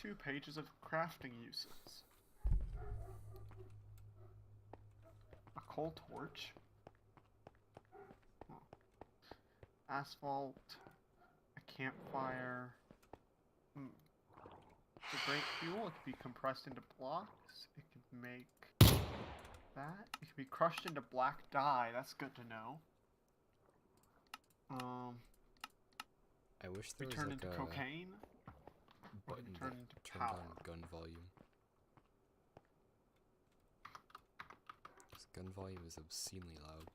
2 pages of crafting uses. A coal torch. Oh. Asphalt. A campfire. It's a great fuel. It can be compressed into blocks. It can make that. It can be crushed into black dye. That's good to know. I wish there we was turn like into a cocaine. button turn that into turned power. on gun volume. 'Cause gun volume is obscenely loud.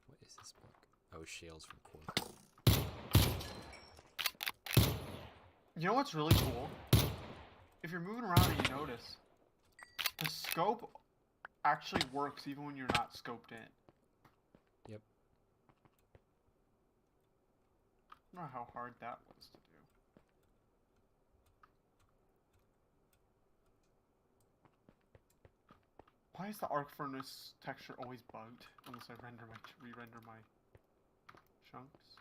What is this block? Oh, shales from quartz. You know what's really cool? If you're moving around and you notice, the scope actually works even when you're not scoped in. Yep. I don't know how hard that was to do. Why is the arc furnace texture always bugged unless I re-render my chunks?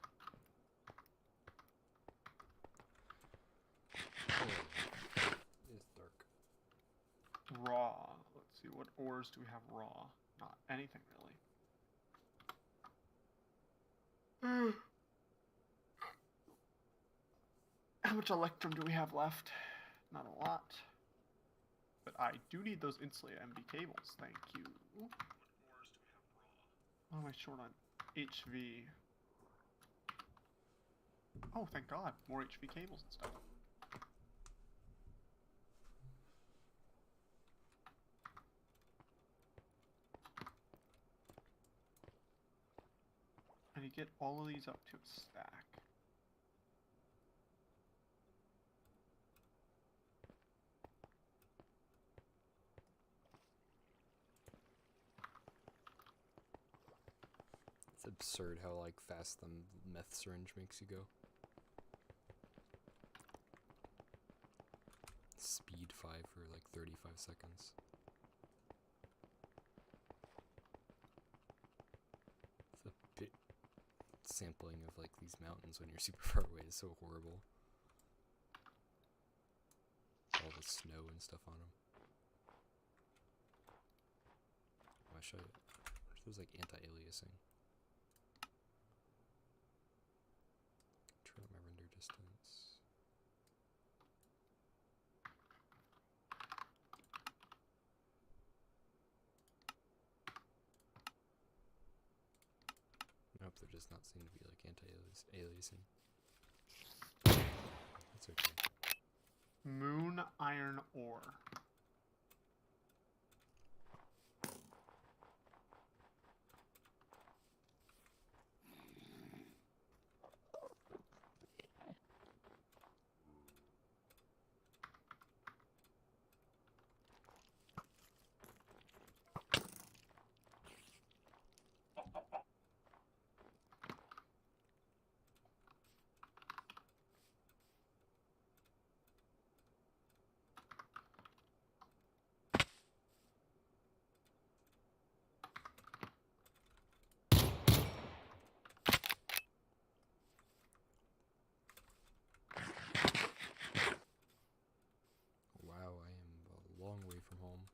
It's dark. Raw. Let's see, what ores do we have raw? Not anything really. How much electrum do we have left? Not a lot. But I do need those insulated MB cables, thank you. What ores do we have raw? What am I short on? HV. Oh, thank God. More HV cables and stuff. And you get all of these up to a stack. It's absurd how like fast the meth syringe makes you go. Speed 5 for like 35 seconds. It's a bit sampling of like these mountains when you're super far away is so horrible. All the snow and stuff on them. Oh, I show you. There's like anti-aliasing. Turn up my render distance. Nope, there does not seem to be like anti-aliasing. That's okay. Moon iron ore. Wow, I am a long way from home.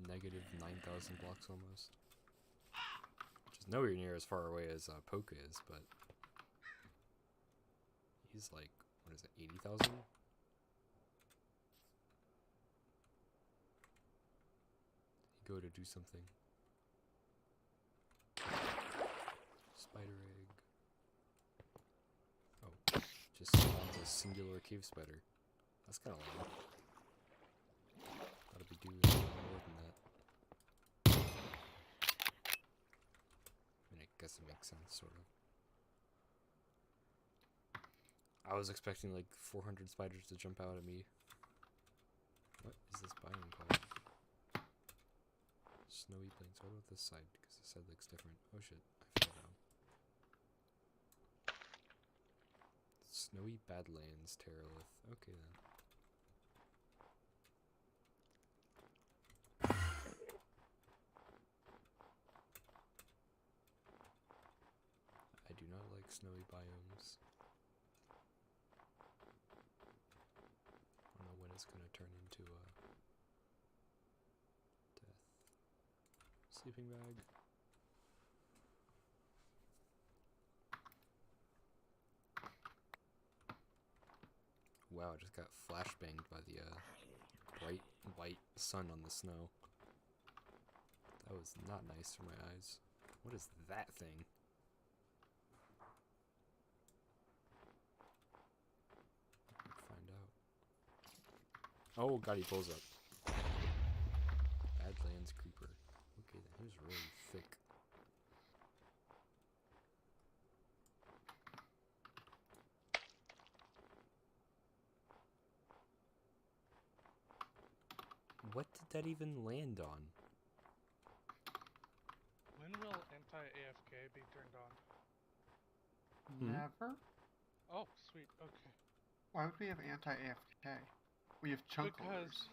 Negative 9,000 blocks almost. Which is nowhere near as far away as Poke is, but he's like, what is it, 80,000? He go to do something. Spider egg. Oh, just spawns a singular cave spider. That's kind of lame. Gotta be doing more than that. I mean, I guess it makes sense, sort of. I was expecting like 400 spiders to jump out at me. What is this biome called? Snowy plains. What about this side? Because this side looks different. Oh shit, I fell down. Snowy Badlands, Terralith. Okay then. I do not like snowy biomes. I don't know when it's gonna turn into a death. Sleeping bag. Wow, I just got flashbanged by the bright white sun on the snow. That was not nice for my eyes. What is that thing? Find out. Oh god, he pulls up. Badlands creeper. Okay, then he was really thick. What did that even land on? When will anti-AFK be turned on? Never? Oh, sweet. Okay. Why would we have anti-AFK? We have chunk loaders.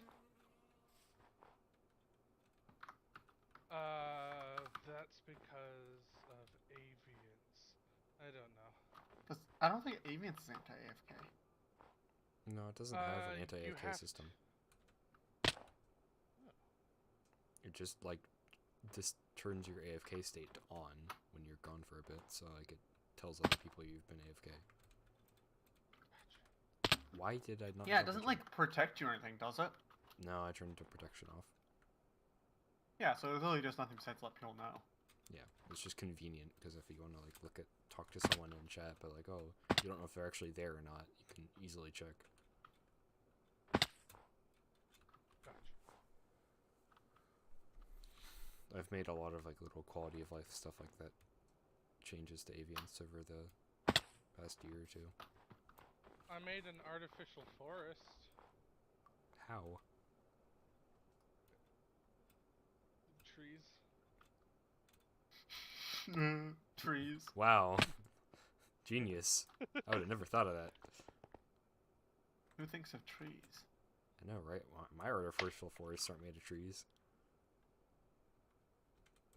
That's because of avians. I don't know. I don't think Avians is anti-AFK. No, it doesn't have an you anti-AFK have system. It just, like, this turns your AFK state to on when you're gone for a bit, so, like, it tells other people you've been AFK. Why did I not? Yeah, it doesn't, like, protect you or anything, does it? No, I turned the protection off. Yeah, so it really does nothing besides let people know. Yeah, it's just convenient, because if you want to, like, talk to someone in chat, but, like, oh, you don't know if they're actually there or not, you can easily check. Gotcha. I've made a lot of, like, little quality of life stuff like that changes to Avians over the past year or two. I made an artificial forest. How? Trees. Trees. Wow. Genius. I would have never thought of that. Who thinks of trees? I know, right? My artificial forests aren't made of trees.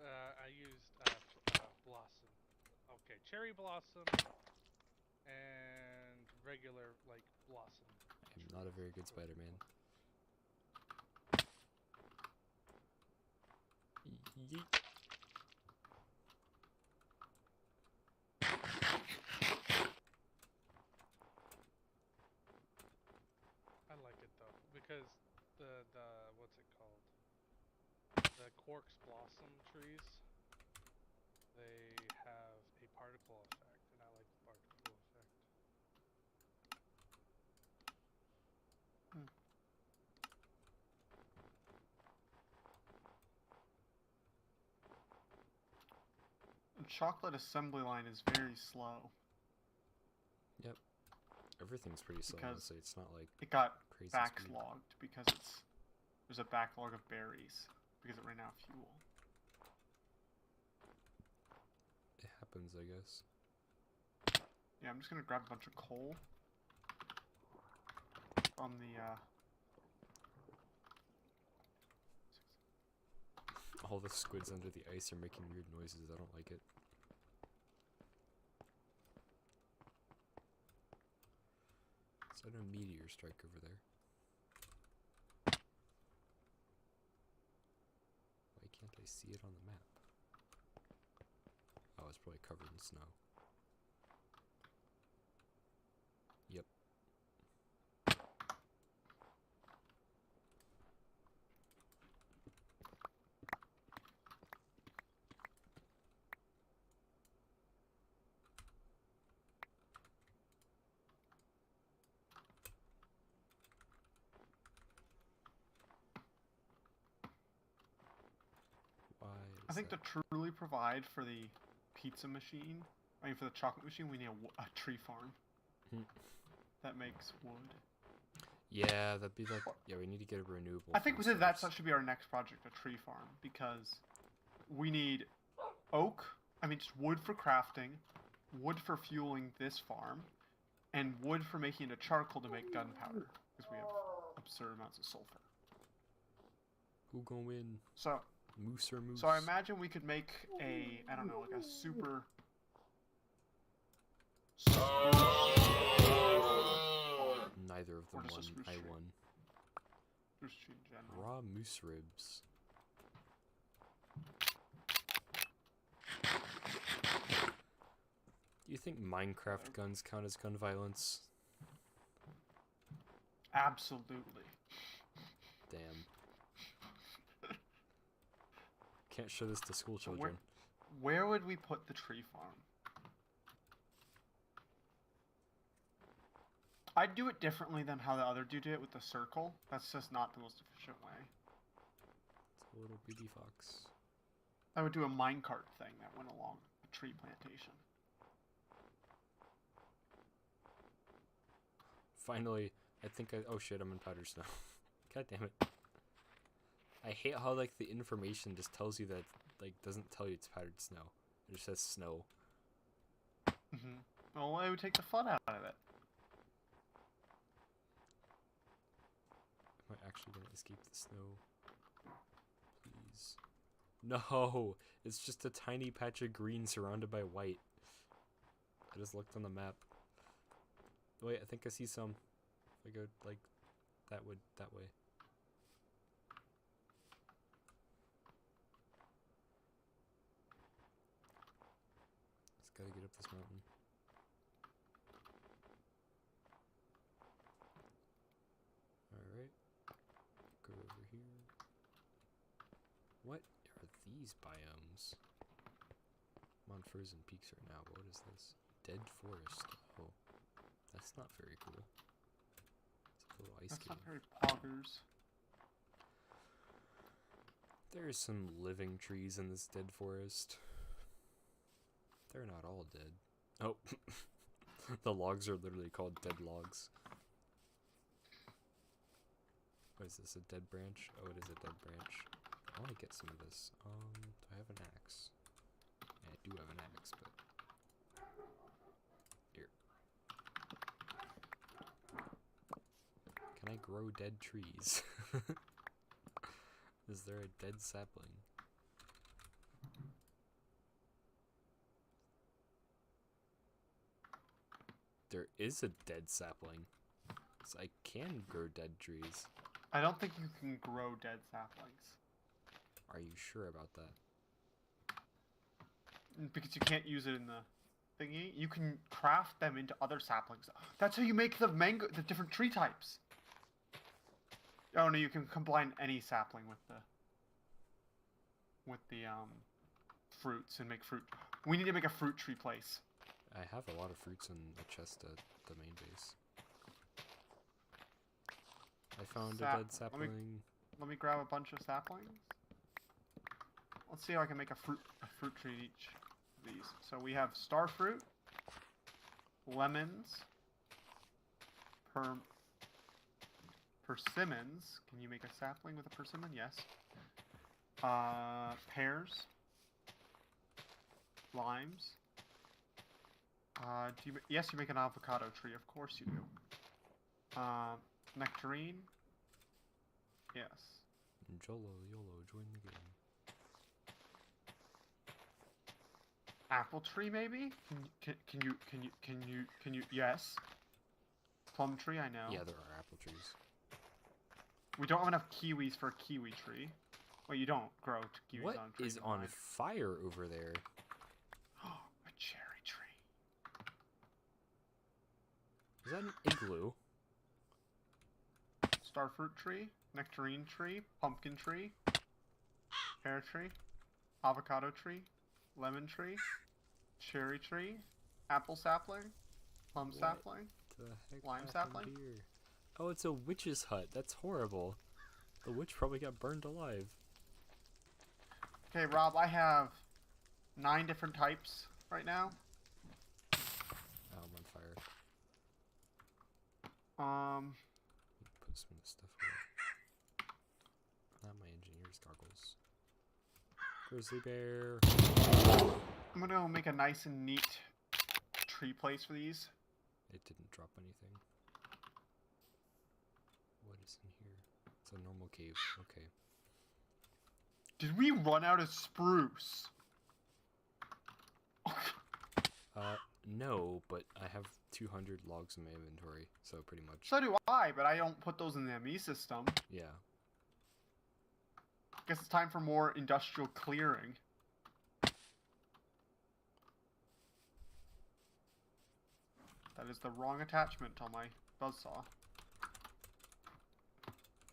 I used blossom. Okay, cherry blossom and regular like blossom. I'm not a very good Spider-Man. Yeet. I like it though because the what's it called? The quartz blossom trees. They have a particle effect, and I like the particle effect. The chocolate assembly line is very slow. Yep. Everything's pretty slow, Because honestly. It's not like It got crazy speed. backlogged because there's a backlog of berries because it ran out of fuel. It happens, I guess. Yeah, I'm just gonna grab a bunch of coal on the All the squids under the ice are making weird noises. I don't like it. Is that a meteor strike over there? Why can't I see it on the map? Oh, it's probably covered in snow. Yep. Why I is think that? to truly provide for the pizza machine, I mean for the chocolate machine, we need a tree farm Hmm. that makes wood. Yeah, that'd be like... Yeah, we need to get a renewable I think food within that source. should be our next project, a tree farm, because we need oak, I mean just wood for crafting, wood for fueling this farm, and wood for making into charcoal to make gunpowder, because we have absurd amounts of sulfur. Who gonna win? So, Moose or moose? so I imagine we could make a, I don't know, like a super Neither of Or them just a won. spruce I tree. won. Spruce tree in general. Raw moose ribs. Do you think Minecraft guns count as gun violence? Absolutely. Damn. Can't show this to school But children. Where would we put the tree farm? I'd do it differently than how the other dude did it with the circle. That's just not the most efficient way. It's a little baby fox. I would do a minecart thing that went along a tree plantation. Finally, I think I... Oh shit, I'm in powder snow. God damn it. I hate how, like, the information just tells you that, like, doesn't tell you it's powdered snow. It just says snow. Well, it would take the fun out of it. Am I actually gonna escape the snow? Please. No! It's just a tiny patch of green surrounded by white. I just looked on the map. Wait, I think I see some. If I go, like, that way. Just gotta get up this mountain. Alright. Go over here. What are these biomes? I'm on frozen peaks right now, but what is this? Dead forest. Oh. That's not very cool. It's a little ice That's cave. not very poggers. There's some living trees in this dead forest. They're not all dead. Oh. The logs are literally called dead logs. What is this, a dead branch? Oh, it is a dead branch. I want to get some of this. Do I have an axe? Yeah, I do have an axe, but... Here. Can I grow dead trees? Is there a dead sapling? There is a dead sapling. So I can grow dead trees. I don't think you can grow dead saplings. Are you sure about that? Because you can't use it in the thingy. You can craft them into other saplings. That's how you make the different tree types. Oh no, you can combine any sapling with the fruits and make fruit. We need to make a fruit tree place. I have a lot of fruits in the chest at the main base. I found a dead sapling. Let me grab a bunch of saplings. Let's see how I can make a fruit tree in each of these. So we have star fruit, lemons, persimmons. Can you make a sapling with a persimmon? Yes. Pears, limes. Yes, you make an avocado tree. Of course you do. Nectarine. Yes. Jolo, YOLO, join the game. Apple tree, maybe? Can you? Yes. Plum tree, I know. Yeah, there are apple trees. We don't have enough kiwis for a kiwi tree. Well, you don't grow kiwis What on trees. is on fire over there? A cherry tree. Is that an igloo? Starfruit tree, nectarine tree, pumpkin tree, pear tree, avocado tree, lemon tree, cherry tree, apple sapling, plum sapling. The heck Lime happened sapling? here? Oh, it's a witch's hut. That's horrible. The witch probably got burned alive. Okay, Rob, I have 9 different types right now. Oh, I'm on fire. Put some of this stuff away. Not my engineer's goggles. Grizzly bear. I'm gonna make a nice and neat tree place for these. It didn't drop anything. What is in here? It's a normal cave. Okay. Did we run out of spruce? No, but I have 200 logs in my inventory, so pretty much. So do I, but I don't put those in the ME system. Yeah. Guess it's time for more industrial clearing. That is the wrong attachment on my buzzsaw.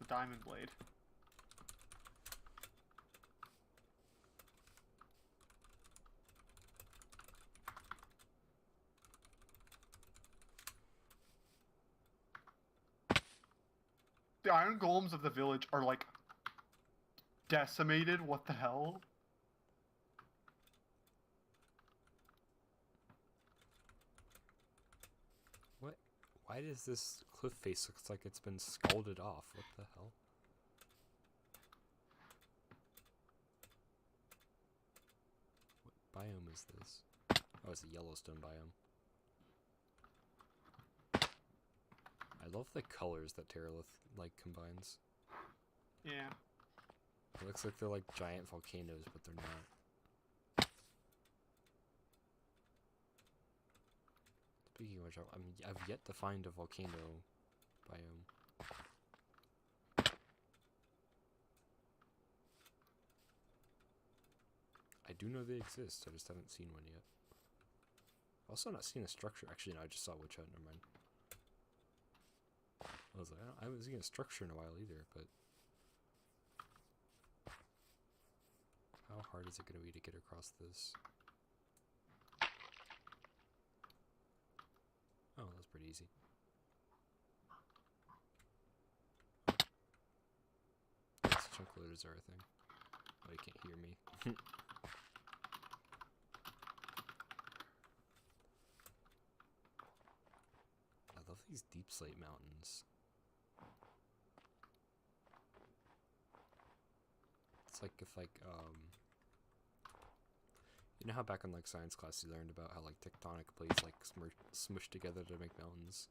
The diamond blade. The iron golems of the village are like decimated. What the hell? What? Why does this cliff face looks like it's been scalded off? What the hell? What biome is this? Oh, it's a Yellowstone biome. I love the colors that Terralith like combines. Yeah. It looks like they're like giant volcanoes, but they're not. Speaking of which, I've yet to find a volcano biome. I do know they exist, I just haven't seen one yet. Also not seen a structure. Actually, no, I just saw Witch Hut, never mind. I was like, I haven't seen a structure in a while either, but... How hard is it going to be to get across this? Oh, that's pretty easy. Yes, chunk loaders are a thing. Oh, you can't hear me. I love these deep slate mountains. It's like if you know how back in like science class you learned about how like tectonic plates like smush together to make mountains?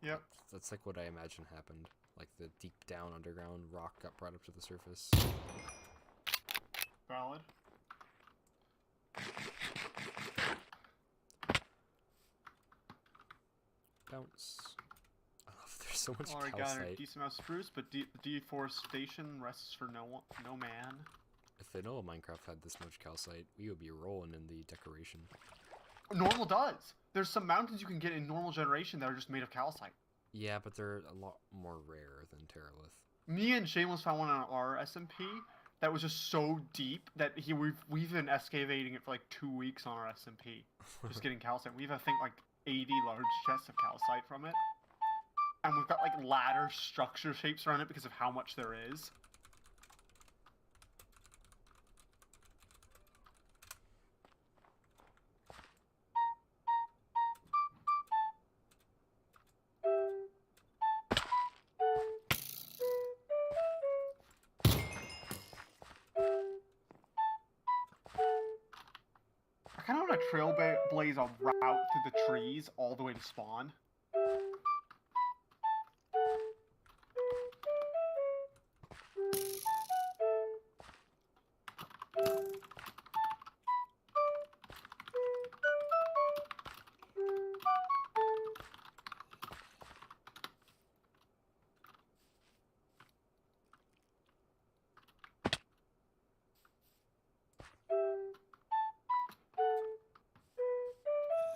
Yep. That's like what I imagine happened. Like the deep down underground rock got brought up to the surface. Valid. Bounce. I love there's so much Already got a calcite. decent amount of spruce, but deforestation rests for no man. If vanilla Minecraft had this much calcite, we would be rolling in the decoration. Normal does. There's some mountains you can get in normal generation that are just made of calcite. Yeah, but they're a lot more rare than Terralith. Me and Shameless found one on our SMP that was just so deep that we've been excavating it for like 2 weeks on our SMP, just getting calcite. We've I think like 80 large chests of calcite from it, and we've got like ladder structure shapes around it because of how much there is. I kind of want to trailblaze a route through the trees all the way to spawn.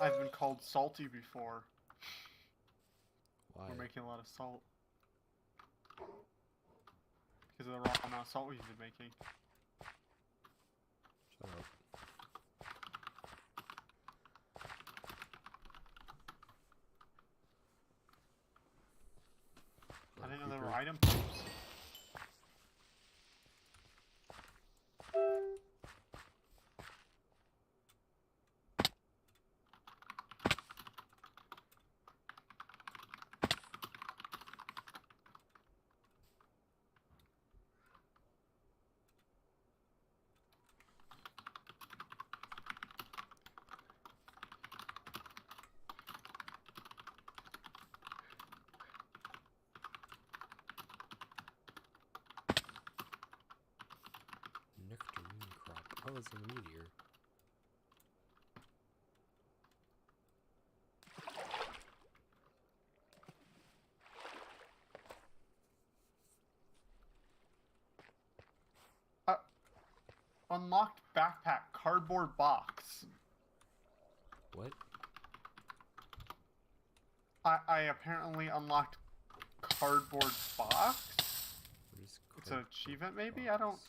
I've been called salty before. Why? We're making a lot of salt. Because of the raw amount of salt we've been making. Shut up. I didn't know there Creeper. were item types. Nectarine crop. Oh, it's a meteor. Unlocked backpack, cardboard box. What? I apparently unlocked cardboard box. What is It's an cardboard achievement, maybe? box?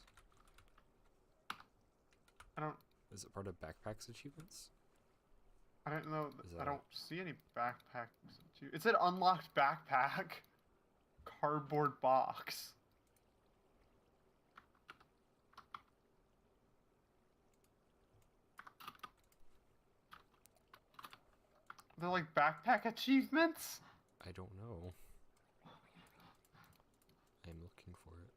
I don't. Is it part of backpacks achievements? I don't know. Is I that- don't see any backpacks. It said unlocked backpack, cardboard box. They're like backpack achievements? I don't know. I'm looking for it.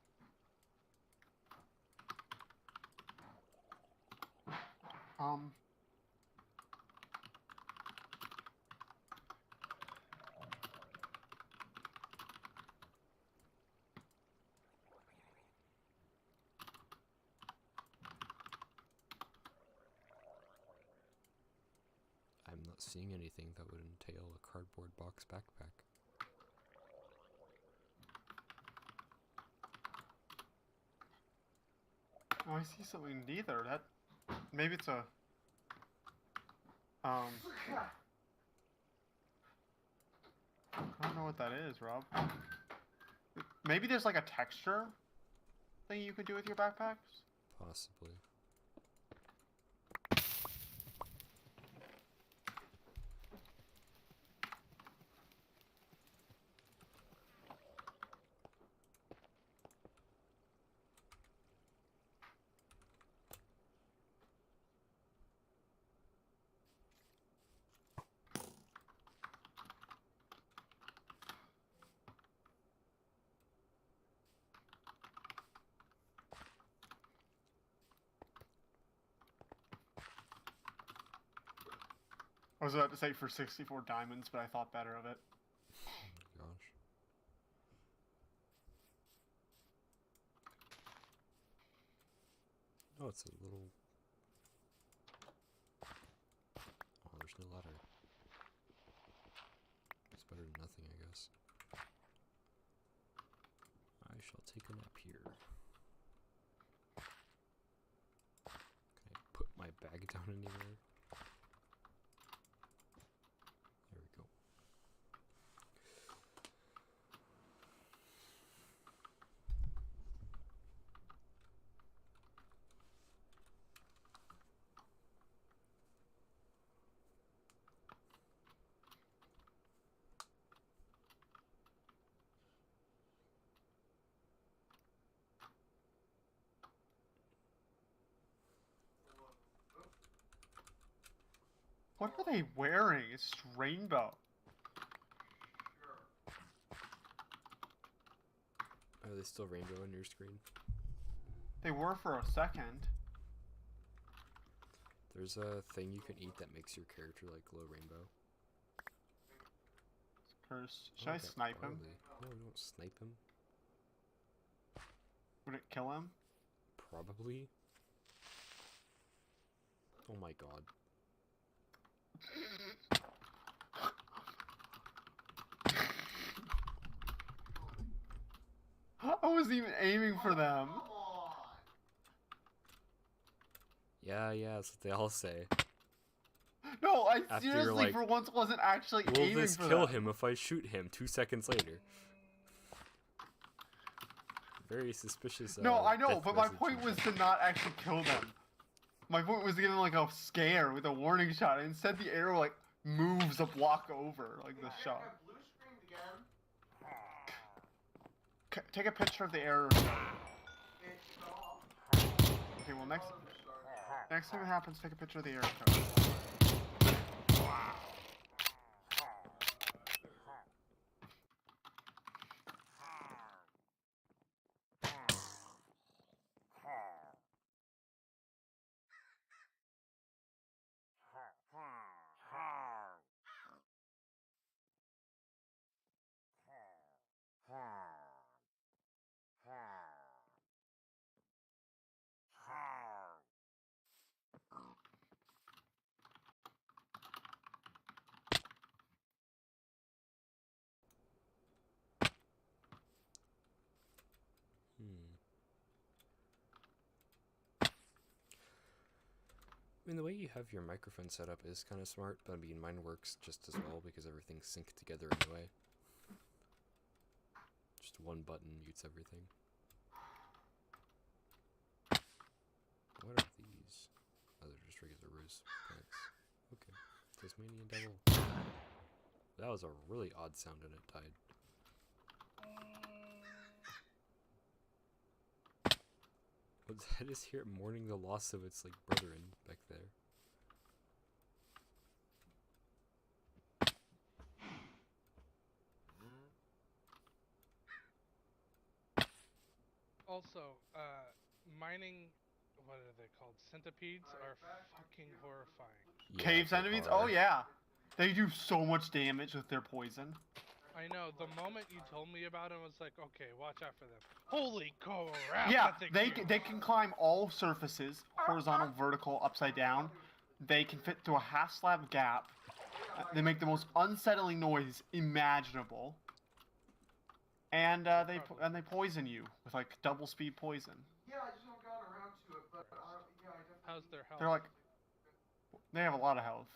I'm not seeing anything that would entail a cardboard box backpack. Oh, I see something neither. That maybe it's a I don't know what that is, Rob. Maybe there's like a texture thing you can do with your backpacks? Possibly. I was about to say for 64 diamonds, but I thought better of it. Gosh. Oh, it's a little... Oh, there's no ladder. It's better than nothing, I guess. I shall take a nap here. Can I put my bag down anywhere? There we go. What are they wearing? It's rainbow. Are they still rainbow on your screen? They were for a second. There's a thing you can eat that makes your character like glow rainbow. Cursed. Should Oh, I okay, snipe him? barley. No, don't snipe him. Would it kill him? Probably. Oh my god. I wasn't even aiming for them. Yeah, that's what they all say. No, I After you're seriously like, for once wasn't actually Will aiming this for kill them. him if I shoot him 2 seconds later? Very suspicious. No, I know, death but my message point and was shit. to not actually kill them. My point was to give them like a scare with a warning shot. And instead, the arrow like moves a block over like the shot. Take a picture of the arrow. Okay, well next time it happens, take a picture of the arrow code. mean, the way you have your microphone set up is kind of smart, but I mean, mine works just as well because everything's synced together anyway. Just one button mutes everything. What are these? Oh, they're just regular rose plants. Okay. Tasmanian devil. That was a really odd sound and it died. What's that is here mourning the loss of its like brethren back there. Also, mining, what are they called? Centipedes are fucking horrifying. Yeah, Cave they centipedes? are. Oh yeah. They do so much damage with their poison. I know, the moment you told me about them, I was like, okay, watch out for them. Holy crap! Yeah, that thing's they huge. they can climb all surfaces, horizontal, vertical, upside down. They can fit through a half slab gap. They make the most unsettling noise imaginable. And they poison you with like double speed poison. Yeah, I just haven't gotten around to it, but yeah, I definitely. How's their health? They're like, they have a lot of health.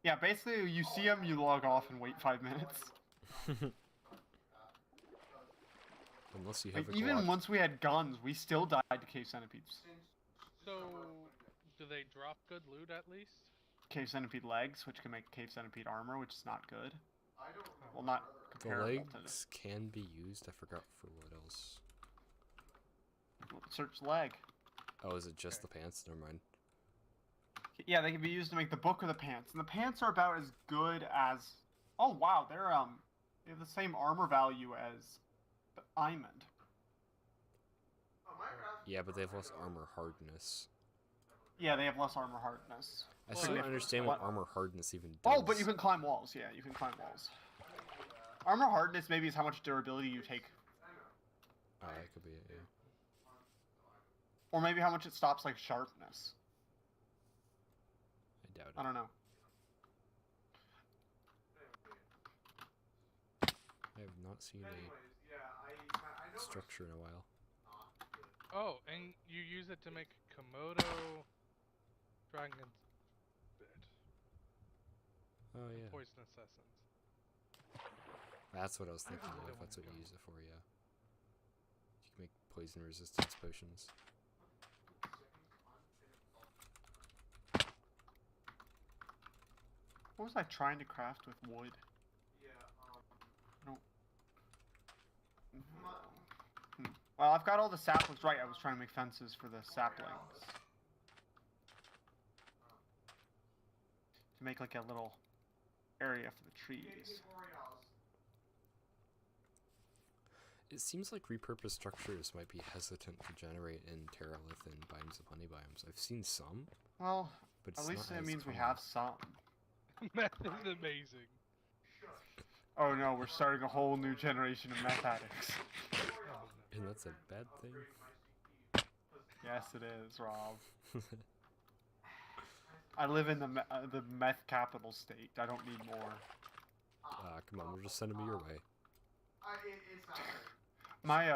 Yeah, basically you see them, you log off and wait 5 minutes. Unless you Like, have a even Glock. once we had guns, we still died to cave centipedes. So, do they drop good loot at least? Cave centipede legs, which can make cave centipede armor, which is not good. I don't Well, not The comparable to legs can be used. I forgot for what else. search leg. Oh, is it just the pants? Never mind. Yeah, they can be used to make the book or the pants, and the pants are about as good as. Oh wow, they have the same armor value as the Imond. Yeah, but they have less armor hardness. Yeah, they have less armor hardness. I still don't Well, understand what armor hardness even does. Oh, but you can climb walls. Yeah, you can climb walls. Armor hardness maybe is how much durability you take, Oh, that could be it, yeah. or maybe how much it stops like sharpness. I doubt I it. don't know. I have not seen a structure in a while. Oh, and you use it to make Komodo dragon's bit. Oh, yeah. Poisonous essence. That's what I was thinking of. That's what you use it for, yeah. You can make poison resistance potions. What was I trying to craft with wood? Well, I've got all the saplings right. I was trying to make fences for the saplings. To make like a little area for the trees. It seems like repurposed structures might be hesitant to generate in Terralith and Biomes of Honey biomes. I've seen some, Well, but it's at least not it as means we common. have some. Meth is amazing. Oh no, we're starting a whole new generation of meth addicts. And that's a bad thing. Yes, it is, Rob. I live in the meth capital state. I don't need more. Come on, we'll just send them your way. My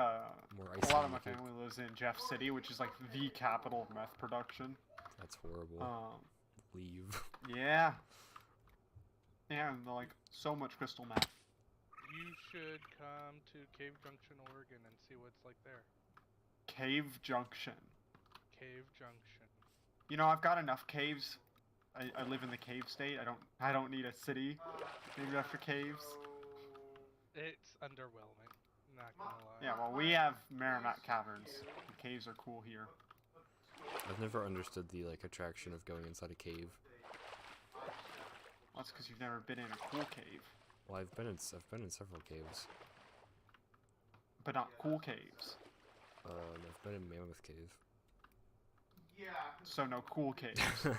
More a ice lot on of my the cake. family lives in Jeff City, which is like the capital of meth production. That's horrible. Leave. Yeah. Yeah, and they're like so much crystal meth. You should come to Cave Junction, Oregon, and see what's like there. Cave Junction. Cave Junction. You know, I've got enough caves. I live in the cave state. I don't need a city named after caves. It's underwhelming. Not gonna lie. Yeah, well, we have Merrimack Caverns. The caves are cool here. I've never understood the like attraction of going inside a cave. That's because you've never been in a cool cave. Well, I've been in several caves. But not cool caves. I've been in Mammoth Cave. So no cool caves. What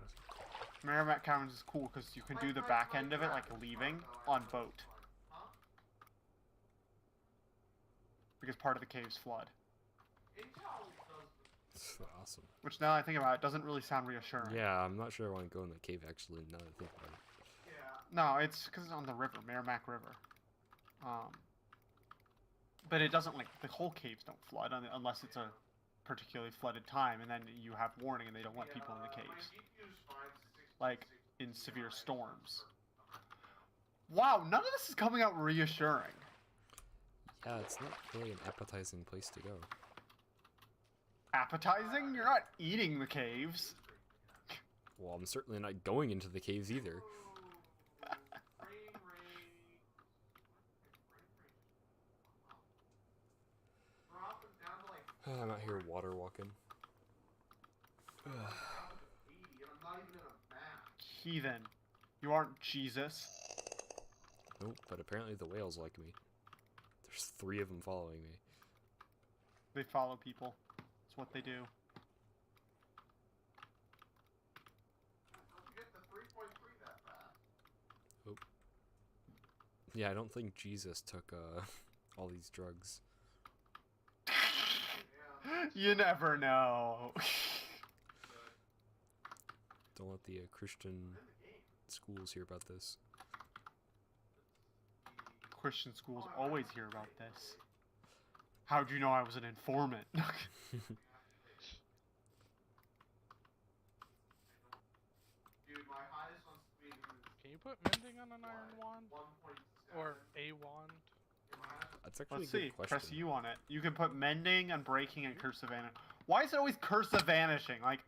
else? Merrimack Caverns is cool because you can do the back end of it, like leaving, on boat. Because part of the caves flood. Awesome. Which now I think about it, doesn't really sound reassuring. Yeah, I'm not sure I want to go in the cave actually, now that I think about it. No, it's because it's on the river, Merrimack River. But it doesn't, like, the whole caves don't flood unless it's a particularly flooded time, and then you have warning and they don't let people in the caves. Like in severe storms. Wow, none of this is coming out reassuring. Yeah, it's not really an appetizing place to go. Appetizing? You're not eating the caves. Well, I'm certainly not going into the caves either. I'm out here water walking. Heathen. You aren't Jesus. Nope, but apparently the whales like me. There's 3 of them following me. They follow people. It's what they do. Oh. Yeah, I don't think Jesus took all these drugs. You never know. Don't let the Christian schools hear about this. Christian schools always hear about this. How'd you know I was an informant? Can you put mending on an iron wand? Or a wand? That's actually Let's a good see. question. Press U on it. You can put mending, unbreaking, and curse of vanishing. Why is it always curse of vanishing? Like,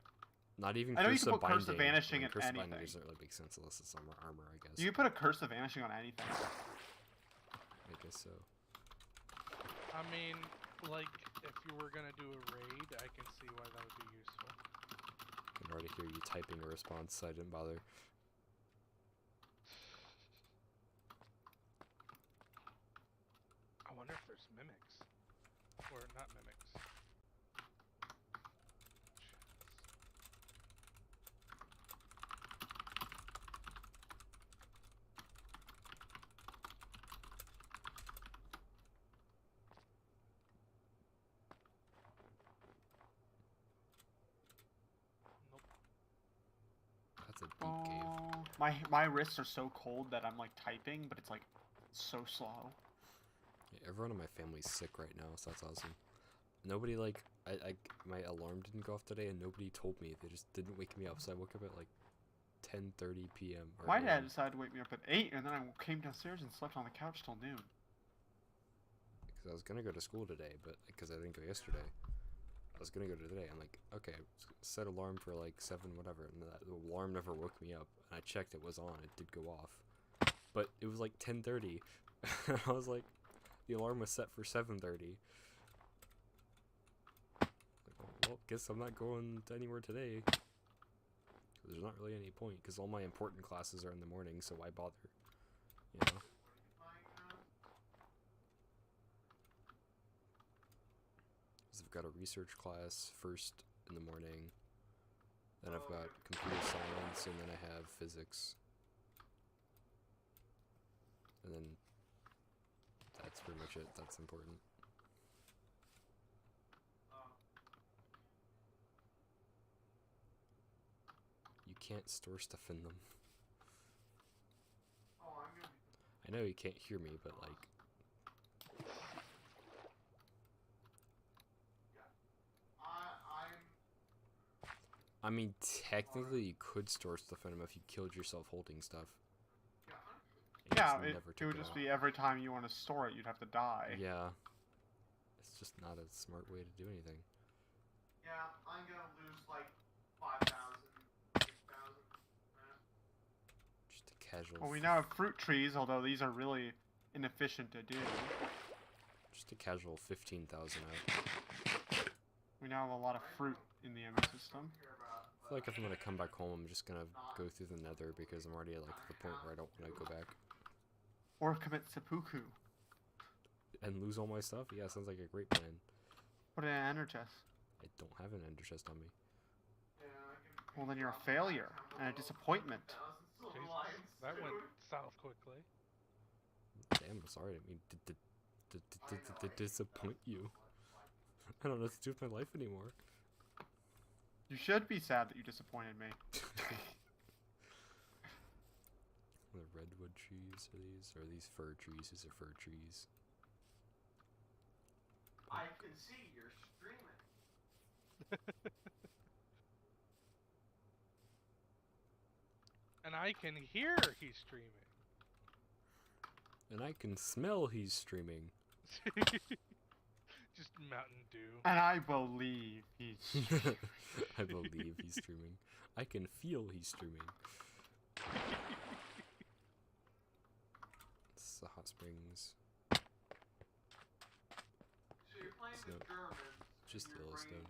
Not even I know you curse can of put binding. curse of vanishing in Curse of binding anything. doesn't really make sense unless it's armor, I guess. you can put a curse of vanishing on anything. I guess so. I mean, like, if you were gonna do a raid, I can see why that would be useful. I can already hear you typing a response, so I didn't bother. I wonder if there's mimics. Or not mimics. Nope. That's a deep cave. Oh, my wrists are so cold that I'm like typing, but it's like so slow. Yeah, everyone in my family's sick right now, so that's awesome. Nobody my alarm didn't go off today, and nobody told me. They just didn't wake me up, so I woke up at like 10:30 p.m. or My AM. dad decided to wake me up at 8, and then I came downstairs and slept on the couch till noon. Because I was gonna go to school today, but because I didn't go yesterday, I was gonna go today. I'm like, okay, set alarm for like 7, whatever, and the alarm never woke me up. And I checked, it was on. It did go off, but it was like 10:30. I was like, the alarm was set for 7:30. Like, well, guess I'm not going to anywhere today. There's not really any point, because all my important classes are in the morning, so why bother? You know? I've got a research class first in the morning, then I've got computer science, and then I have physics. And then that's pretty much it. That's important. You can't store stuff in them. I know you can't hear me, but like... I mean, technically you could store stuff in them if you killed yourself holding stuff. You Yeah, just it never would took just out. be every time you want to store it, you'd have to die. Yeah. It's just not a smart way to do anything. Yeah, I'm gonna lose like 5,000, 6,000. Just a casual... Well, we now have fruit trees, although these are really inefficient to do. Just a casual 15,000 out. We now have a lot of fruit in the MO system. I feel like if I'm gonna come back home, I'm just gonna go through the nether because I'm already at like the point where I don't want to go back. Or commit seppuku. And lose all my stuff? Yeah, sounds like a great plan. Put it in an ender chest. I don't have an ender chest on me. Well, then you're a failure and a disappointment. Jesus, that went south quickly. Damn, I'm sorry. I didn't mean to disappoint you. I don't know what to do with my life anymore. You should be sad that you disappointed me. The redwood trees are these fir trees? These are fir trees. I can see you're streaming. And I can hear he's streaming. And I can smell he's streaming. Just Mountain Dew. And I believe he's. I believe he's streaming. I can feel he's streaming. It's the hot springs. So you're playing It's the not- Germans. just and you're Yellowstone. bringing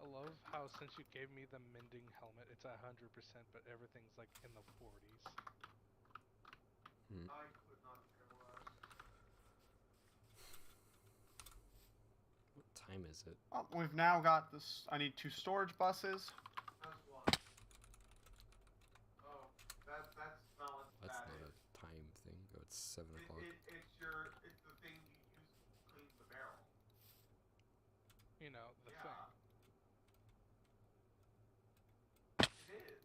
I love how since you gave me the mending helmet, it's 100%, but everything's like in the 40s. I could not care less. What time is it? Oh, we've now got this. I need 2 storage buses. That's one. Oh, that's not what That's that not is. a time thing. Oh, it's 7 o'clock. It's the thing you use to clean the barrel. You know, the Yeah. thing. It is.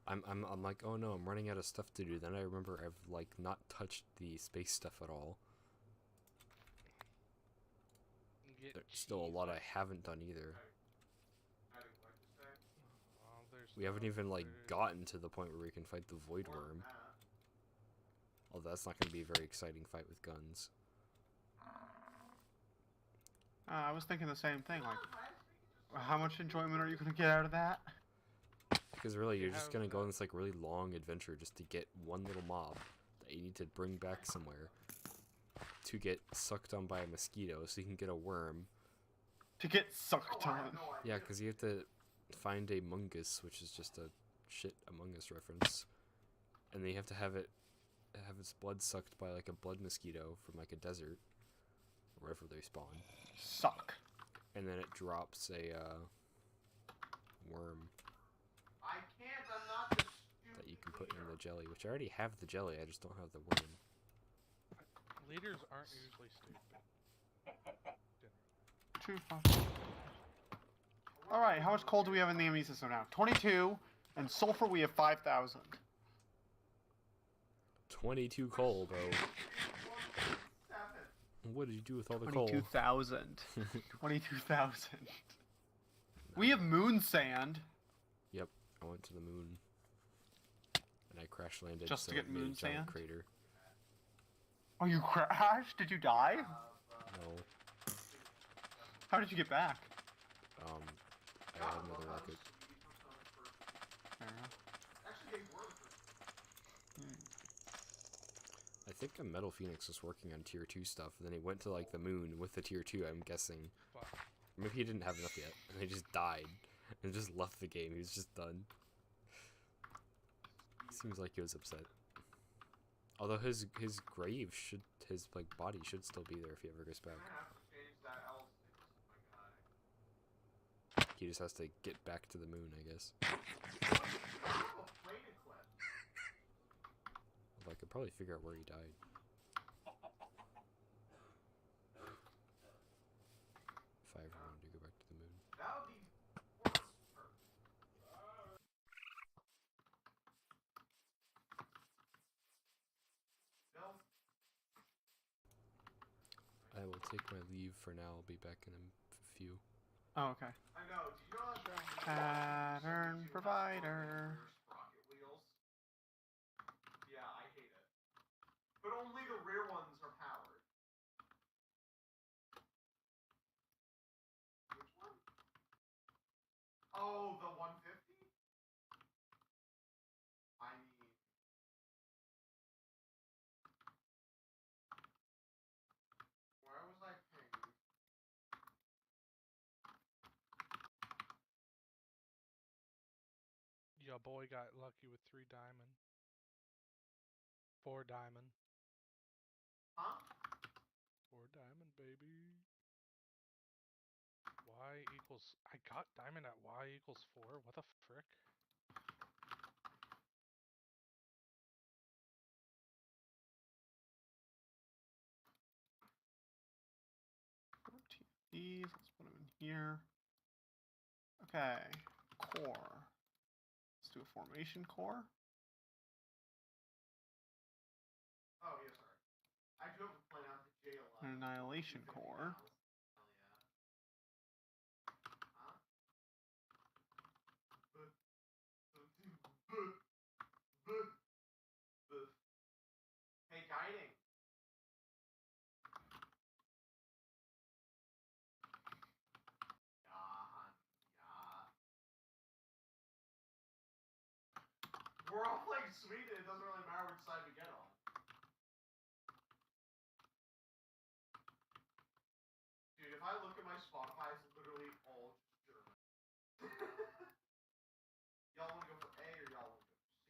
I'm like, oh no, I'm running out of stuff to do. Then I remember I've like not touched the space stuff at all. Get There's still a cheese. lot I haven't done either. I didn't like to say. Oh, there's We haven't even like there's- gotten to the point where we can fight the Void More than Worm. that. Although that's not going to be a very exciting fight with guns. I was thinking the same thing. Like, I think it's how much enjoyment are you gonna get out of that? Because really, You you're just have going to go on that- this like really long adventure just to get one little mob that you need to bring back somewhere to get sucked on by a mosquito so you can get a worm. To get Oh, sucked I on. have no idea. Yeah, because you have to find a Mungus, which is just a shit Among Us reference, and then you have to have its blood sucked by like a blood mosquito from like a desert, wherever they spawn, Suck. and then it drops a worm I can't. I'm not the stupid that you can put in leader. the jelly, which I already have the jelly. I just don't have the worm. Leaders aren't usually stupid. 2 Alright, how much coal do we have in the ME system now? 22, and sulfur we have 5,000. 22 coal, bro. 7. What did you do with all the coal? 22,000. 22,000. We have moon sand. Yep, I went to the moon, and I crash landed. Just to so get it made moon a giant sand? crater. Oh, you crashed? Did you die? No, How did you get back? I had another rocket. Fair enough. Actually, they were the first. I think a Metal Phoenix was working on tier 2 stuff, and then he went to like the moon with the tier 2, I'm guessing. But Maybe he didn't have enough yet, and he just died, and just left the game, he was just done. Seems like he was upset. Although his grave should, his like body should still be there if he ever goes back. I'm gonna have to change that L6, my guy. He just has to get back to the moon, I guess. I have a plate eclipse. Although I could probably figure out where he died. If I ever wanted to go back to the moon. That would be worse. Bill? I will take my leave for now. I'll be back in a few. Oh, okay. I know. Did you know that Pattern 72 has provider. sprocket wheels? Yeah, I hate it. But only the rear ones are powered. Which one? Oh, the 150? I mean... Where was I pinged? your boy got lucky with 3 diamond. 4 diamond. Huh? 4 diamond, baby. Y equals... I got diamond at Y equals 4? What the frick? These, let's put them in here. Okay, core. Let's do a formation core. Oh, yeah, sorry. I do have to point out that An Annihilation Core. Hell yeah. Huh? Hey, guiding. We're all playing Sweden, it doesn't really matter which side we get on. Dude, if I look at my Spotify, it's literally all just German. Y'all wanna go for A or y'all wanna go for C?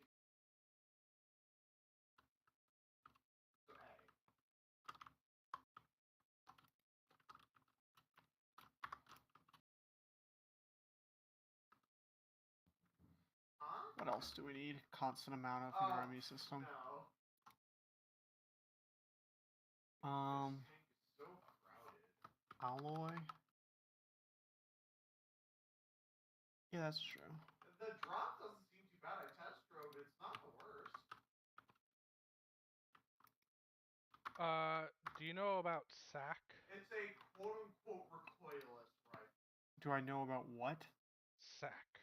So A. Huh? What else do we need? Constant amount of in our ME system. No. Um, This tank is so crowded. alloy. Yeah, that's true. The drop doesn't seem too bad. I test drove it. It's not the worst. Do you know about SAC? It's a quote-unquote recoilless rifle. Do I know about what? SAC.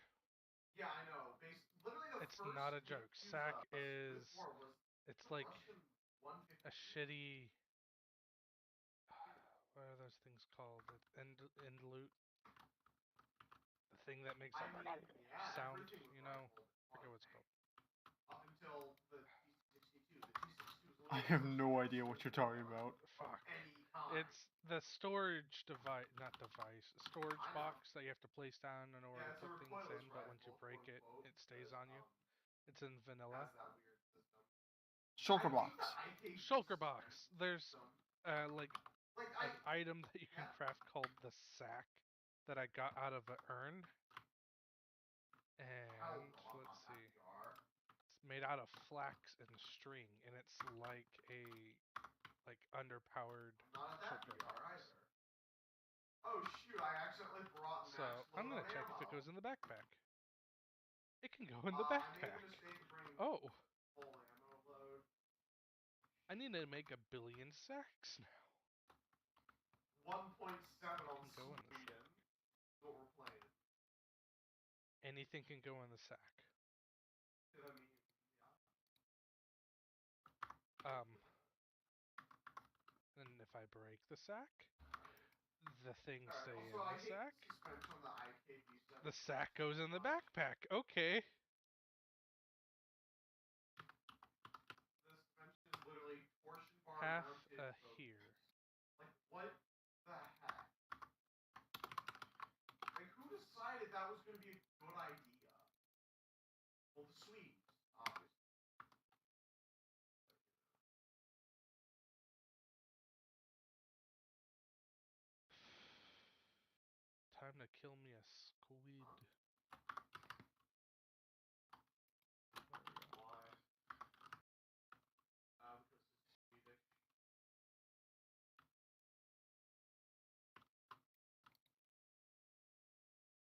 Yeah, I know. Literally the It's first not a hit joke. to SAC the is Split 4 was it's like Russian 150. a shitty. What are those things called? End loot. The thing that makes I that mean, yeah, sound. everything was You know, rifled I on forget what it's tank. called. Up until the T62. The T62 was I literally the have first no one idea what you're talking about. from Fuck. any kind. It's the storage device, not device, storage I know. box that you have to place down in order Yeah, to it's a put things recoilless in, but once you rifle, break it, quote-unquote, it stays because, on you. It's in vanilla. has that weird system. Shulker box. I hate the Shulker suspension box. There's system. like Like, an item that you can yeah. craft called the sack that I got out of an urn. And Hell no, I'm let's not that see. PR. It's made out of flax and string, and it's like a underpowered I'm not at that shulker PR box. either. Oh shoot, I accidentally brought So max I'm load gonna of check if it ammo. goes in the backpack. It can go in the I made backpack. the mistake of bringing Oh, full ammo load. I need to make 1 billion sacks now. 1.7 on Can go in the Sweden. That's what we're playing. Anything can go in the sack. I mean, yeah. And if I break the sack, the things Alright, stay also, I in the hate sack. suspension on the IKB7. The sack goes in the backpack. Okay. The suspension is literally torsion bar Half mounted a focus. here. Like, what the heck? Like, who decided that was going to be a good idea? Well, the Swedes, obviously. Time to kill me a squid. Why? Because it's Swedish.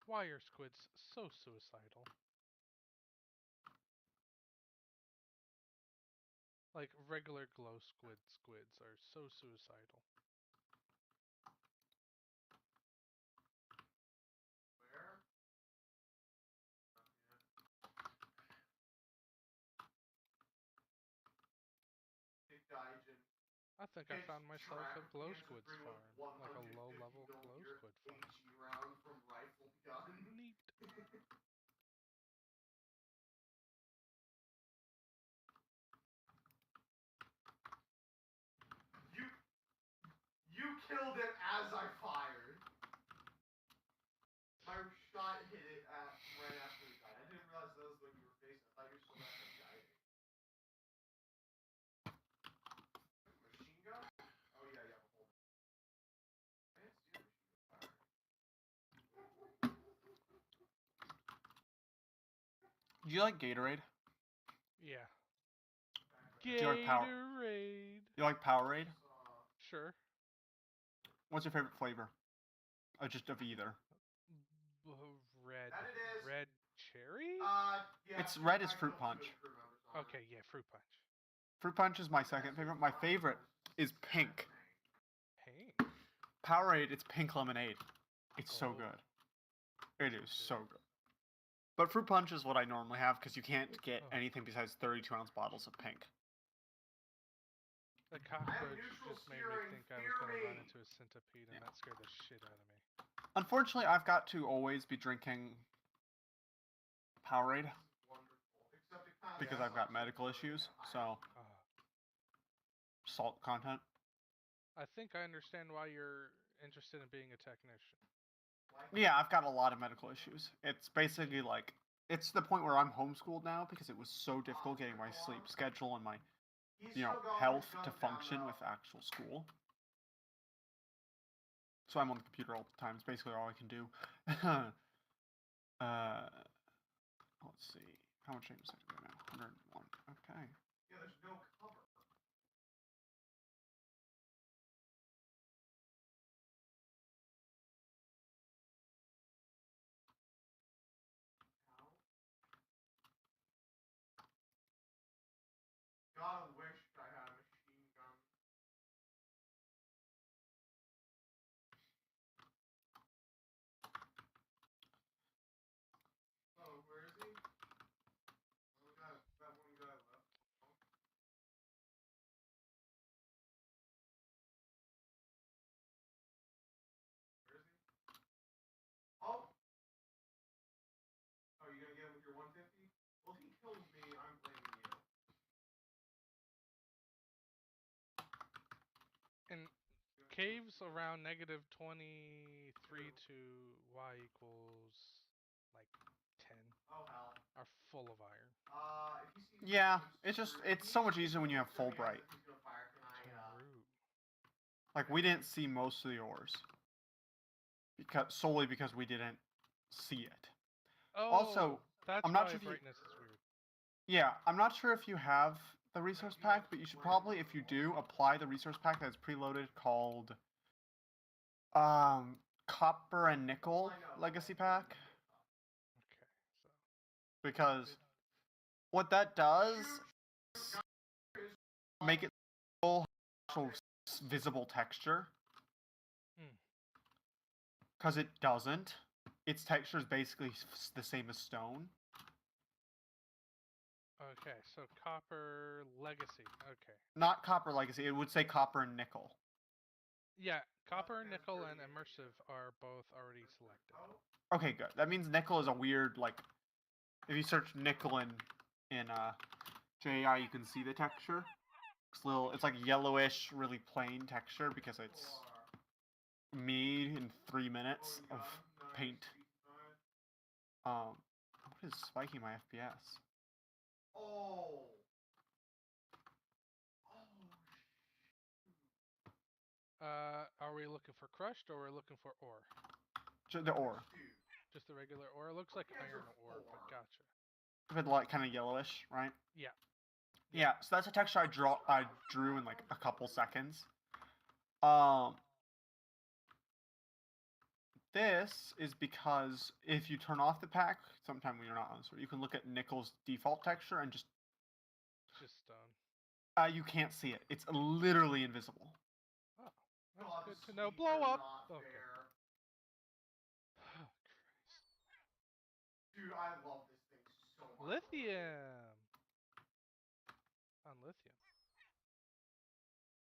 Why are squids so suicidal? Like regular glow squids are so suicidal. Where? Big Gaijin. I think I Gets found myself a tracked glow against a squids three with farm, like a 150 low level glow millimeter squid farm. HE round from rifle gun. Neat. You killed it as I fired. My shot hit it right after it died. I didn't realize that was when you were facing. I thought you were still at guiding. Machine gun? Oh yeah, you have a whole. I didn't see a machine gun firing. Do you like Gatorade? Yeah. Do you like Power- Gatorade. You like Powerade? Sure. What's your favorite flavor? Just of either. Red. That it is. Red cherry? Yeah. It's red is I fruit killed punch. two of the crew members on it. Okay, yeah, fruit punch. Fruit punch is my second favorite. My favorite is pink. Powerade, it's pink lemonade. It's so Oh. good. It is so Good. good. But fruit punch is what I normally have because you can't get Oh. anything besides 32-ounce bottles of pink. The cockroach neutral just made me steering, think I was fear gonna run me. into a centipede, and Yeah. that scared the shit out of me. Unfortunately, I've got to always be drinking Powerade Wonderful. Except it kinda because Yeah. I've got sucks medical if you issues, really so Ah. salt content. I think I understand why you're interested in being a technician. like Yeah, I've got a lot of medical issues. It's basically like it's the point where I'm homeschooled now because it was so difficult getting my sleep schedule and my he's you know still going, health he's to going down function the- with actual school. So I'm on the computer all the time. It's basically all I can do. Let's see. How much time is it right now? 101. Okay. Yeah, there's no cover. Gotta wish I had a machine gun. Oh, where is he? Oh, that one guy left. Where is he? Oh! Oh, you gonna get him with your 150? Well, if he kills me, I'm blaming you. In caves around -23 to y equals like 10 Oh, hell. are full of iron. If he sees Yeah, me, it's just screwed. it's so much easier when you have Looks at me, Fulbright. he's gonna fire. Can I, True. Like we didn't see most of the ores solely because we didn't see it. Oh, Also, that's I'm not why sure if you- brightness is weird. Yeah, I'm not sure if you have the resource pack, but you should probably, if you do, apply the resource pack that's preloaded called Copper and Nickel Legacy Pack. Okay, so Because what that does is make it full actual visible texture. Hmm. Because it doesn't. Its texture is basically the same as stone. okay, so copper legacy. Okay. Not Copper Legacy, it would say Copper and Nickel. Yeah, copper, nickel, and immersive are both already selected. Okay, good. That means nickel is a weird, like, if you search nickel in JAI, you can see the texture. It's like yellowish, really plain texture because it's made in 3 minutes of paint. What is spiking my FPS? Oh. Are we looking for crushed or are we looking for ore? The ore. Just the regular ore? It looks like Yeah, it's iron a ore, but ore. gotcha. But like kind of yellowish, right? Yeah. Yeah, so that's a texture I drew in like a couple seconds. This is because if you turn off the pack, sometime when you're not on the server, you can look at nickel's default texture and just Just stone. you can't see it. It's literally invisible. Oh, that's God, good the to know. sweet Blow are up! not Okay. fair. Oh, Christ. Dude, I love this thing so much. Lithium! On lithium.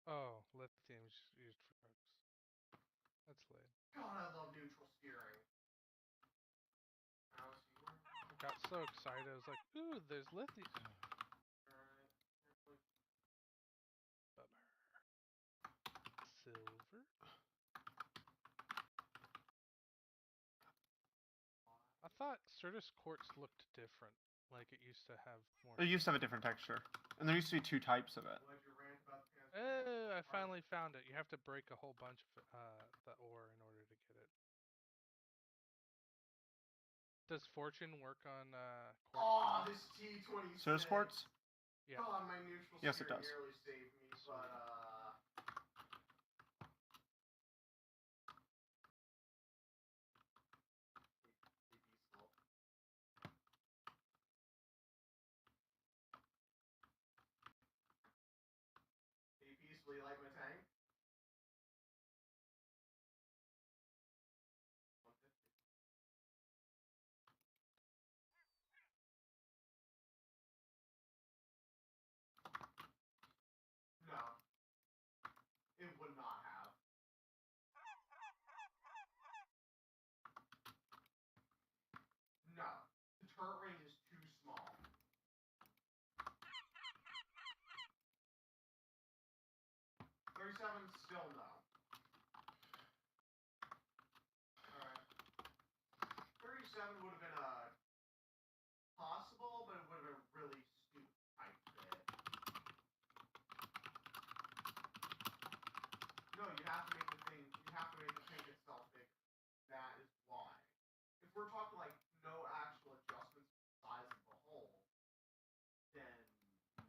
Oh, lithium is used for drugs. That's lit. God, I love neutral steering. How's he working? I got so excited. I was like, ooh, there's lithium. Alright. Bummer. Silver? I thought Certus quartz looked different. Like it used to have more. It used to have a different texture, and there used to be 2 types of it. What'd you rant about the I finally found it. You have to break a whole bunch of the ore in order to get it. Does Fortune work on quartz? Oh, this T26. Cirrus quartz? Yeah. God, my neutral Yes, it steering does. nearly saved me, but Hey, peacefully like my tank? we're talking like no actual adjustments to the size of the hole, then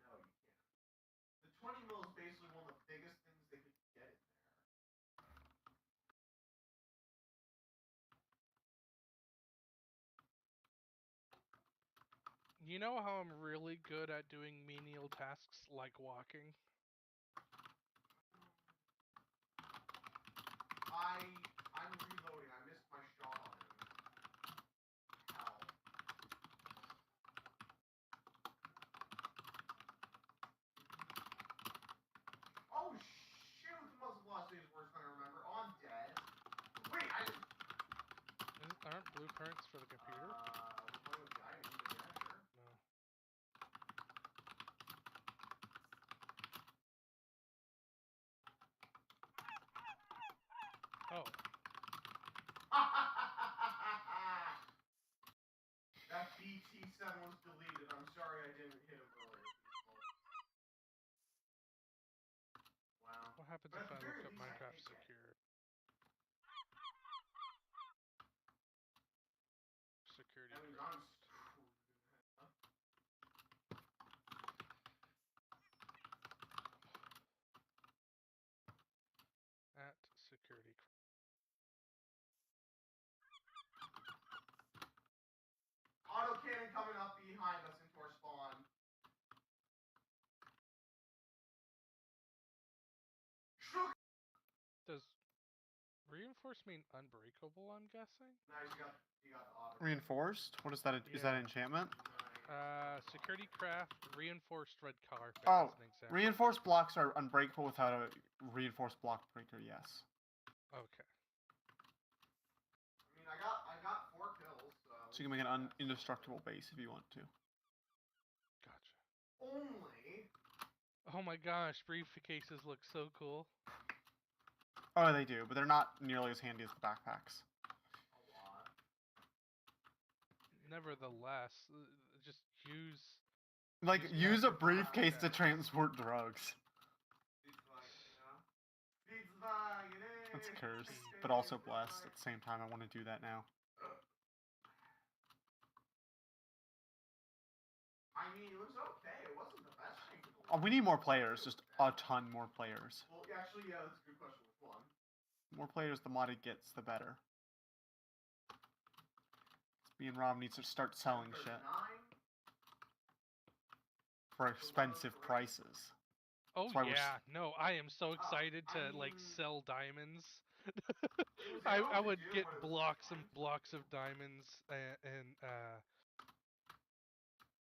no, you can't. The 20 mil is basically one of the biggest things they could get in there. You know how I'm really good at doing menial tasks like walking? I'm reloading. I missed my shot on him. Hell. Oh shoot! The muzzle velocity is worse than I remember. Oh, I'm dead. Wait, I just. Aren't blueprints for the computer? We're playing with guiding, but yeah, sure. No. Oh. That BT7 was deleted. I'm sorry I didn't hit him earlier, people. Wow. What happens But if at I the very look up least, I Minecraft think it- Secure? Security. I mean, craft. I'm At security. Autocannon coming up behind us into our spawn. Shook! Does reinforce mean unbreakable, I'm guessing? Nice, you got the auto. Reinforced? What is that? Is that Yeah. enchantment? Security craft, reinforced red carpet Oh, as an example. Reinforced blocks are unbreakable without a reinforced block breaker, yes. Okay. I mean, I got 4 kills, so. So you can make an indestructible base if you want to. Gotcha. Only. Oh my gosh, briefcases look so cool. Oh, they do, but they're not nearly as handy as the backpacks. A lot. Nevertheless, just use. Like, Use use a massive briefcase to backpacks. transport drugs. It's like, you know. It's like it is. That's cursed, but also blessed at the same time. I want to do that now. I mean, it was okay. It wasn't the best thing for the We need more players, just a ton more players. Well, actually, yeah, that's a good question. Which one? More players the mod it gets, the better. Me and Rob needs to start selling shit 39? for expensive prices. Oh That's why we're yeah, no, I am so excited I to like mean- sell diamonds. It was I able to would do get what it was blocks and designed to blocks do. of diamonds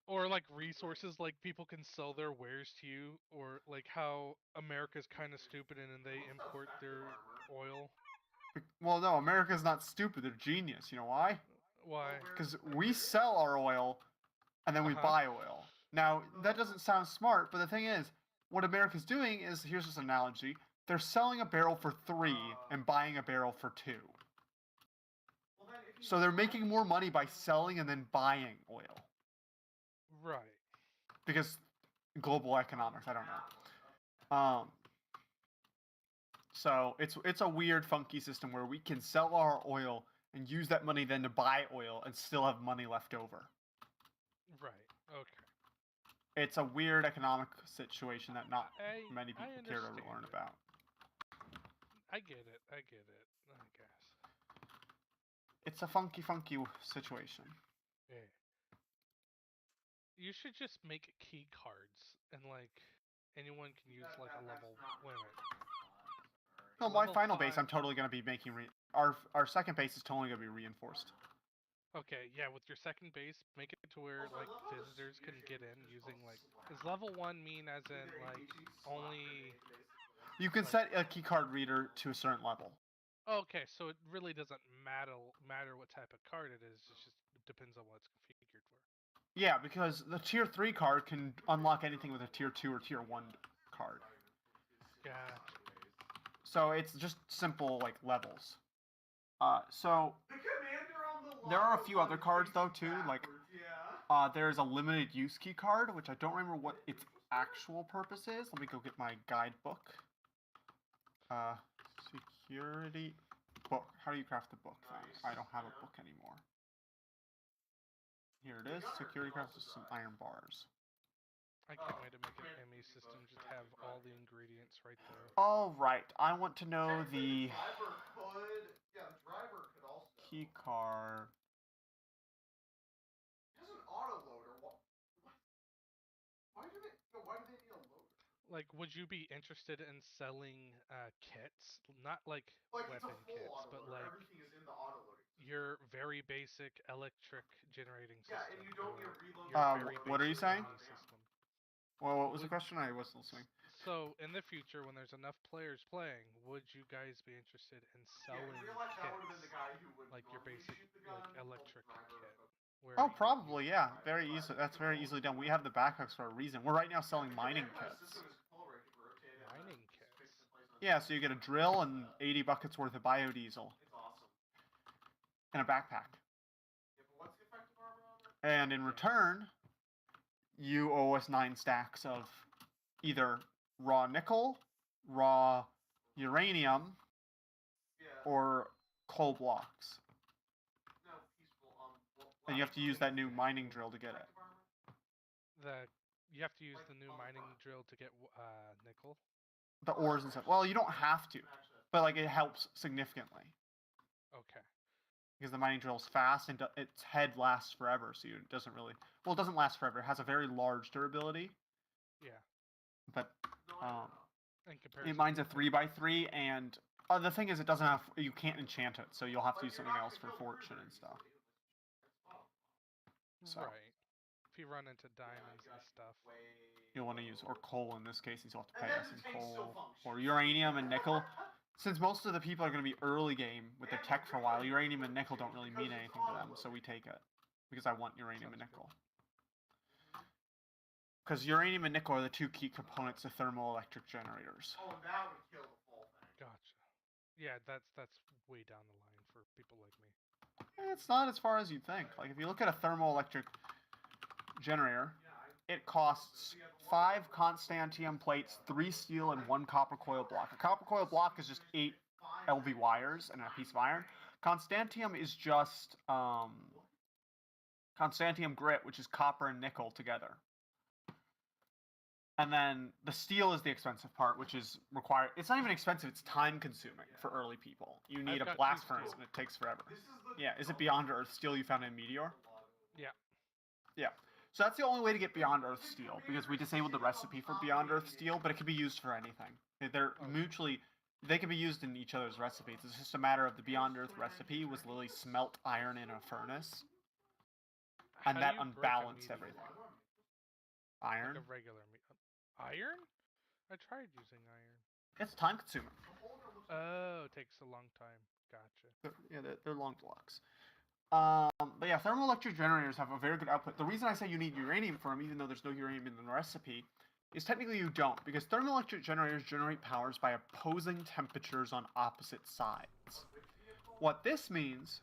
or like resources, like people can sell their wares to you, or like how America's kind of stupid and then they What's the import effective their armor? oil. Well, no, America's not stupid. They're genius. You know why? Why? Because we sell our oil, and then we Uh-huh. buy oil. Now, that doesn't sound smart, but the thing is, what America's doing is, here's this analogy. They're selling a barrel for 3 and buying a barrel for 2. Well, then if you So they're buy making more money by selling and then buying oil. Right. Because global economics, I don't know. So it's a weird, funky system where we can sell our oil and use that money then to buy oil and still have money left over. Right. Okay. It's a weird economic situation that not I many people care to understand learn it. about. I get it. I guess. It's a funky situation. Yeah. You should just make key cards and like anyone can use like a level limit. No, my Level final base, 5. I'm totally gonna be making our second base is totally gonna be reinforced. Okay, yeah, with your second base, make it to where Also, I like love how the visitors can spear get shape in is just using called like. slap. Does level 1 mean as in Either like APG slap only? grenade, basically. You can Like- set a keycard reader to a certain level. Okay, so it really doesn't matter what type of card it is. It just depends on what it's configured for. Yeah, because the tier 3 card can unlock anything with a tier 2 or tier 1 card. Gotcha. So it's just simple like levels. So The commander on the there are a lava few other one cards is though too, like backwards, yeah. there's a limited use key card, which I don't remember what its actual purpose is. Let me go get my guidebook. Security book. How do you craft the book thing? I don't have a book anymore. Here it is. Security crafts with some iron bars. I can't wait to make an ME system. Just have all the ingredients right there. All right. I want to know the driver could. Yeah, the driver could also. key card. It has an autoloader. What? Why do they? No, why do they need a loader? Like, would you be interested in selling kits? Not like Like it's a weapon full kits, but autoloader. like Everything is in the autoloading. your very basic electric generating system. Yeah, and you don't need or to reload. your Uh, very what are you basic saying? ME system. Well, what was the question? I wasn't listening. So, in the future, when there's enough players playing, would you guys be interested in selling Yeah, in real life, that would have been the kits? guy who would Like your normally basic, shoot the gun, like pull the electric driver kit. hook. where Oh, you- probably, yeah. Very easily. That's very easily done. We have the backups for a reason. We're right now selling mining kits. Mining kits. Yeah, so you get a drill and 80 buckets worth of biodiesel It's awesome. and a backpack. Yeah, but what's the effective armor on that? And in return, you owe us 9 stacks of either raw nickel, raw uranium, Yeah. or coal blocks. No, peaceful. And you have to use that new mining drill to get it. Effective armor? You have to use Like the new on the mining front. drill to get nickel. The ores and stuff. Well, you don't have to, but like it helps significantly Okay. because the mining drill is fast and its head lasts forever. So it doesn't really. Well, it doesn't last forever. It has a very large durability, Yeah. but No, I don't know. In comparison. mine's a to- 3x3, and the thing is, it doesn't have. You can't enchant it, so you'll have to But use you're something not else for gonna kill fortune Bruiser and stuff. easily. So Right. If you run into diamonds and stuff. you'll want to use or coal in this case. You'll have to And pay then us the in tank still coal functions. or uranium and nickel. Since most of the people are going to be early game with their tech for a while, uranium and nickel don't really mean anything to them, so we take it because I want uranium and Sounds good. nickel. Because uranium and nickel are the two key components of thermoelectric generators. Oh, and that would kill the full thing. Gotcha. Yeah, that's way down the line for people like me. It's not as far as you'd think. Like if you look at a thermoelectric generator, Yeah, it costs 5 constantium plates, 3 steel, and 1 copper coil block. A copper coil block is just 8 LV wires and a piece of iron. Constantium is just constantium grit, which is copper and nickel together. And then the steel is the expensive part, which is required. It's not even expensive; it's time consuming for early people. You need I've a got blast 2 furnace, steel. and it takes forever. This is the Yeah, is it Beyond Earth steel you found in Meteor? Yeah. Yeah. So that's the only way to get Beyond Earth steel, because we disabled the recipe for Beyond Earth steel, but it can be used for anything. They're mutually, they can be used in each other's recipes. It's just a matter of the Beyond Earth recipe was literally smelt iron in a furnace, and How that do you break a unbalanced meteor? everything. Like Iron? a regular iron? I tried using iron. It's time consuming. Oh, it takes a long time. Gotcha. They're long blocks. But yeah, thermoelectric generators have a very good output. The reason I say you need uranium for them, even though there's no uranium in the recipe, is technically you don't, because thermoelectric generators generate powers by opposing temperatures on opposite sides. What this means